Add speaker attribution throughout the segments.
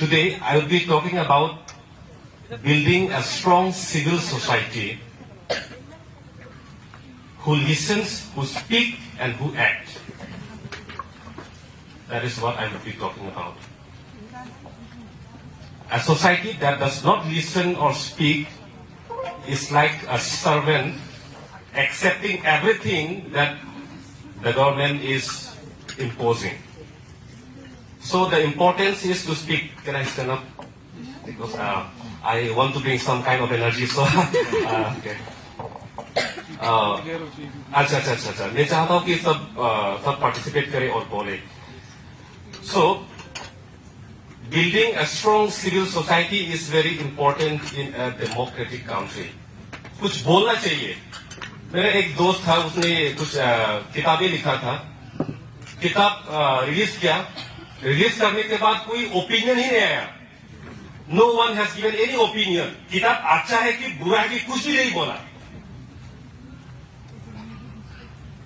Speaker 1: Today, I will be talking about building a strong civil society who listens, who speak, and who act. That is what I will be talking about. A society that does not listen or speak is like a servant accepting everything that the government is imposing. So the importance is to speak. Can I stand up? Because I want to bring some kind of energy. So okay. अच्छा मैं चाहता हूँ कि सब participate करें और बोले. So building a strong civil society is very important in a democratic country. कुछ बोलना चाहिए. मेरा एक दोस्त था, उसने कुछ किताबें लिखा था. किताब रिलीज किया. रिलीज करने के बाद कोई ओपिनियन ही नहीं आया. No one has given any opinion. किताब अच्छा है कि बुरा है कि कुछ भी नहीं बोला.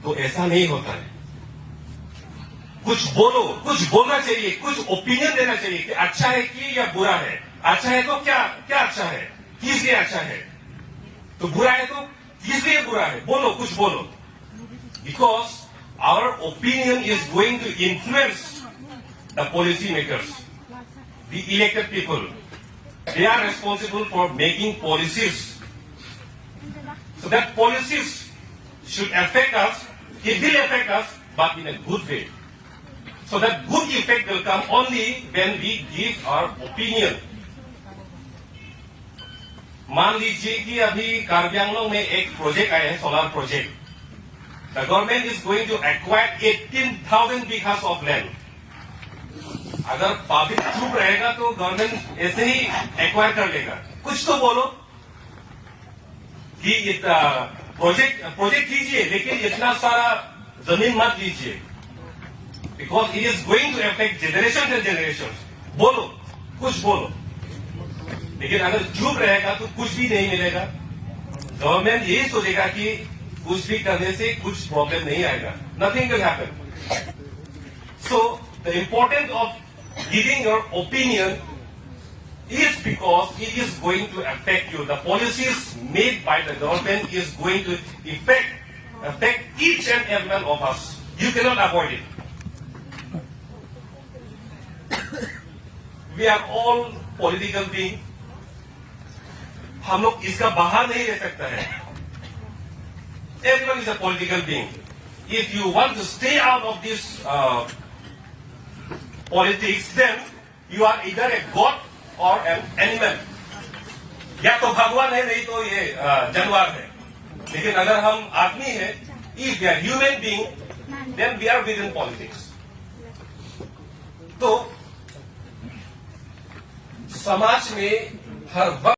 Speaker 1: तो ऐसा नहीं होता है. कुछ बोलो, कुछ बोलना चाहिए, कुछ ओपिनियन देना चाहिए कि अच्छा है कि या बुरा है. अच्छा है तो क्या क्या अच्छा है, किस लिए अच्छा है. तो बुरा है तो किस लिए बुरा है. बोलो, कुछ बोलो. Because our opinion is going to influence the policy makers, the elected people. They are responsible for making policies. So that policies should affect us. It will affect us, but in a good way. So that good effect will come only when we give our opinion. मान लीजिए कि अभी कार्बी आंगलोंग में एक project आया है, solar project. The government is going to acquire 18,000 बीघास of land. अगर public चुप रहेगा तो गवर्नमेंट ऐसे ही एक्वायर कर लेगा. कुछ तो बोलो कि प्रोजेक्ट कीजिए, लेकिन इतना सारा जमीन मत लीजिए. Because it is going to affect generation and generation. बोलो, कुछ बोलो. लेकिन अगर चुप रहेगा तो कुछ भी नहीं मिलेगा. गवर्नमेंट यही सोचेगा कि कुछ भी करने से कुछ प्रॉब्लम नहीं आएगा. Nothing will happen. So the importance of giving your opinion is because it is going to affect you. The policies made by the government is going to affect each and every one of us. You cannot avoid it. We are all political beings. हम लोग इसका बाहर नहीं रह सकता है. Everyone is a political being. If you want to stay out of this politics, then you are either a god or an animal. या तो भगवान है, नहीं तो ये जानवर है. लेकिन अगर हम आदमी है, if we are human being, then we are within politics. तो समाज में हर वक्त